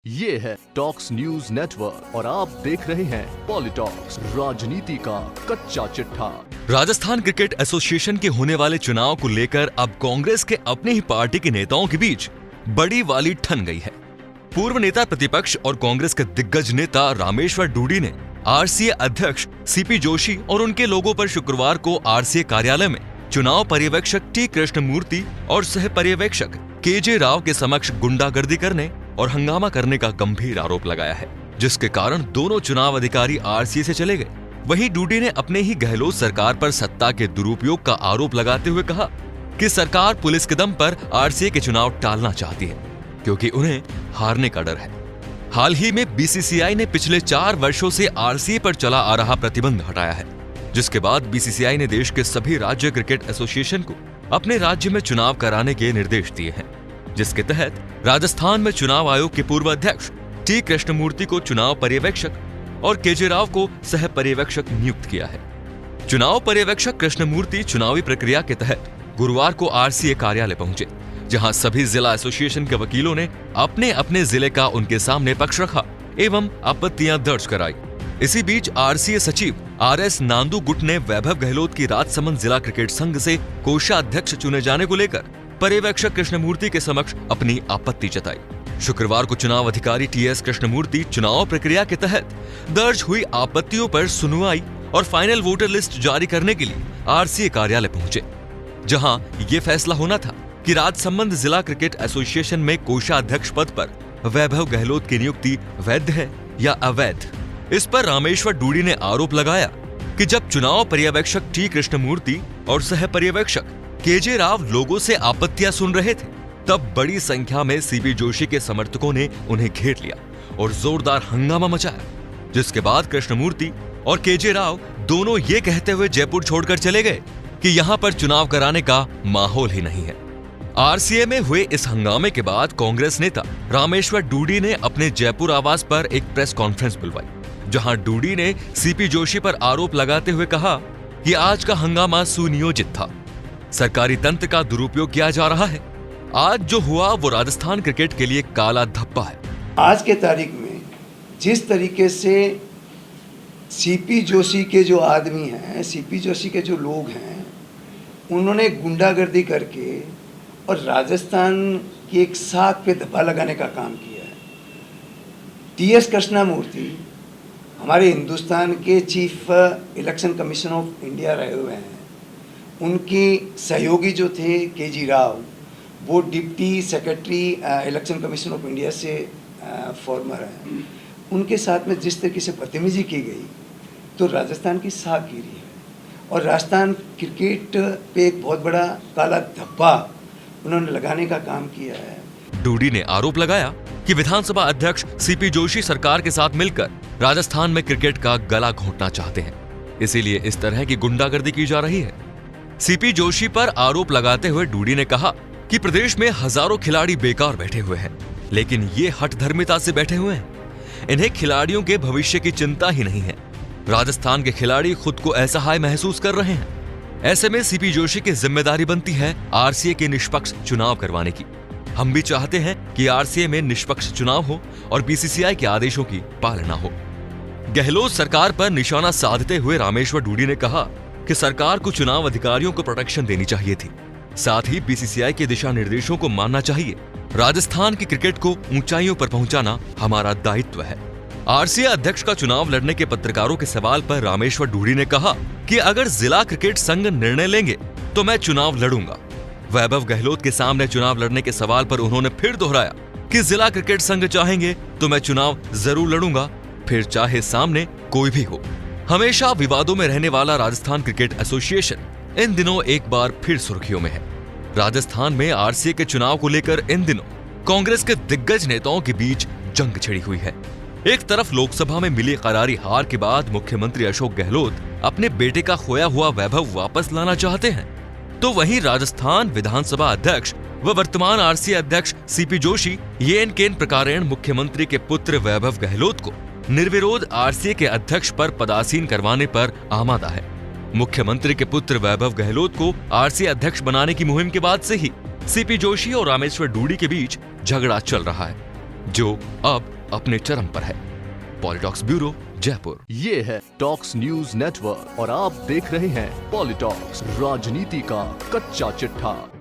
ये है talks news network और आप देख रहे हैं पॉलिटॉक्स, राजनीति का कच्चा चिट्ठा। राजस्थान क्रिकेट एसोसिएशन के होने वाले चुनाव को लेकर अब कांग्रेस के अपनी ही पार्टी के नेताओं के बीच बड़ी वाली ठन गई है। पूर्व नेता प्रतिपक्ष और कांग्रेस के दिग्गज नेता रामेश्वर डूडी ने आरसीए अध्यक्ष सीपी जोशी और उनके लोगों पर शुक्रवार को आरसीए कार्यालय में चुनाव पर्यवेक्षक टी कृष्णमूर्ति और सह पर्यवेक्षक केजे राव के समक्ष गुंडागर्दी करने और हंगामा करने का गंभीर आरोप लगाया है, जिसके कारण दोनों चुनाव अधिकारी आरसीए से चले गए। वहीं डूडी ने अपने ही गहलोत सरकार पर सत्ता के दुरुपयोग का आरोप लगाते हुए कहा कि सरकार पुलिस के दम पर आरसीए के चुनाव टालना चाहती है क्योंकि उन्हें हारने का डर है। हाल ही में बीसीसीआई ने पिछले 4 वर्षों से आरसीए पर चला आ रहा प्रतिबंध हटाया है, जिसके बाद बीसीसीआई ने देश के सभी राज्य क्रिकेट एसोसिएशन को अपने राज्य में चुनाव कराने के निर्देश दिए हैं, जिसके तहत राजस्थान में चुनाव आयोग के पूर्व अध्यक्ष टी कृष्णमूर्ति को चुनाव पर्यवेक्षक और केजे राव को सह पर्यवेक्षक नियुक्त किया है। चुनाव पर्यवेक्षक कृष्णमूर्ति चुनावी प्रक्रिया के तहत गुरुवार को आरसीए कार्यालय पहुंचे, जहां सभी जिला एसोसिएशन के वकीलों ने अपने अपने जिले का उनके सामने पक्ष रखा एवं आपत्तियां दर्ज कराई। इसी बीच आरसीए सचिव आरएस नांदू गुट ने वैभव गहलोत की राजसमंद जिला क्रिकेट संघ से कोषाध्यक्ष चुने जाने को लेकर पर्यवेक्षक कृष्णमूर्ति के समक्ष अपनी आपत्ति जताई। शुक्रवार को चुनाव अधिकारी टीएस कृष्णमूर्ति चुनाव प्रक्रिया के तहत दर्ज हुई आपत्तियों पर सुनवाई और फाइनल वोटर लिस्ट जारी करने के लिए आरसीए कार्यालय पहुंचे, जहां ये फैसला होना था कि राजसमंद जिला क्रिकेट एसोसिएशन में कोषाध्यक्ष पद पर वैभव गहलोत की नियुक्ति वैध है या अवैध। इस पर रामेश्वर डूडी ने आरोप लगाया कि जब चुनाव पर्यवेक्षक टी कृष्णमूर्ति और सह पर्यवेक्षक केजे राव लोगों से आपत्तियां सुन रहे थे, तब बड़ी संख्या में सीपी जोशी के समर्थकों ने उन्हें घेर लिया और जोरदार हंगामा मचाया, जिसके बाद कृष्णमूर्ति और केजे राव दोनों ये कहते हुए जयपुर छोड़कर चले गए कि यहां पर चुनाव कराने का माहौल ही नहीं है। आरसीए में हुए इस हंगामे के बाद कांग्रेस नेता रामेश्वर डूडी ने अपने जयपुर आवास पर एक प्रेस कॉन्फ्रेंस बुलवाई, जहां डूडी ने सीपी जोशी पर आरोप लगाते हुए कहा कि आज का हंगामा सुनियोजित था, सरकारी तंत्र का दुरुपयोग किया जा रहा है। आज जो हुआ वो राजस्थान क्रिकेट के लिए काला धब्बा है। आज के तारीख में जिस तरीके से सीपी जोशी के जो आदमी हैं, सीपी जोशी के जो लोग हैं, उन्होंने गुंडागर्दी करके और राजस्थान की एक साख पे धब्बा लगाने का काम किया है। टीएस कृष्णमूर्ति हमारे हिंदुस्तान के chief election commission of India रहे हुए हैं। उनके सहयोगी जो थे केजी राव, वो deputy secretary election commission of India से फॉर्मर हैं। उनके साथ में जिस तरीके से बदतमीजी की गई तो राजस्थान की साख गिरी है और राजस्थान क्रिकेट पे एक बहुत बड़ा काला धब्बा उन्होंने लगाने का काम किया है। डूडी ने आरोप लगाया कि विधानसभा अध्यक्ष सीपी जोशी सरकार के साथ मिलकर राजस्थान में क्रिकेट का गला घोंटना चाहते हैं, इसीलिए इस तरह की गुंडागर्दी की जा रही है। सीपी जोशी पर आरोप लगाते हुए डूडी ने कहा कि प्रदेश में हजारों खिलाड़ी बेकार बैठे हुए हैं, लेकिन ये हठधर्मिता से बैठे हुए हैं। इन्हें खिलाड़ियों के भविष्य की चिंता ही नहीं है। राजस्थान के खिलाड़ी खुद को असहाय महसूस कर रहे हैं। ऐसे में सीपी जोशी की जिम्मेदारी बनती है आरसीए के निष्पक्ष चुनाव करवाने की। हम भी चाहते हैं कि आरसीए में निष्पक्ष चुनाव हो और बीसीसीआई के आदेशों की पालना हो। गहलोत सरकार पर निशाना साधते हुए रामेश्वर डूडी ने कहा कि सरकार को चुनाव अधिकारियों को प्रोटेक्शन देनी चाहिए थी, साथ ही बीसीसीआई के दिशा निर्देशों को मानना चाहिए। राजस्थान की क्रिकेट को ऊंचाइयों पर पहुंचाना हमारा दायित्व है। आरसीए अध्यक्ष का चुनाव लड़ने के पत्रकारों के सवाल पर रामेश्वर डूडी ने कहा कि अगर जिला क्रिकेट संघ निर्णय लेंगे तो मैं चुनाव लड़ूंगा। वैभव गहलोत के सामने चुनाव लड़ने के सवाल पर उन्होंने फिर दोहराया कि जिला क्रिकेट संघ चाहेंगे तो मैं चुनाव जरूर लड़ूंगा, फिर चाहे सामने कोई भी हो। हमेशा विवादों में रहने वाला राजस्थान क्रिकेट एसोसिएशन इन दिनों एक बार फिर सुर्खियों में है। राजस्थान में आरसीए के चुनाव को लेकर इन दिनों कांग्रेस के दिग्गज नेताओं के बीच जंग छिड़ी हुई है। एक तरफ लोकसभा में मिली करारी हार के बाद मुख्यमंत्री अशोक गहलोत अपने बेटे का खोया हुआ वैभव वापस लाना चाहते हैं, तो वहीं राजस्थान विधानसभा अध्यक्ष व वर्तमान आरसीए अध्यक्ष सीपी जोशी येन केन प्रकारेण मुख्यमंत्री के पुत्र वैभव गहलोत को निर्विरोध आरसीए के अध्यक्ष पर पदासीन करवाने पर आमादा है। मुख्यमंत्री के पुत्र वैभव गहलोत को आरसीए अध्यक्ष बनाने की मुहिम के बाद से ही सीपी जोशी और रामेश्वर डूडी के बीच झगड़ा चल रहा है। जो अब अपने चरम पर है। पॉलिटॉक्स ब्यूरो, जयपुर। ये है टॉक्स न्यूज नेटवर्क और आप देख रहे हैं पॉलिटॉक्स, राजनीति का कच्चा चिट्ठा।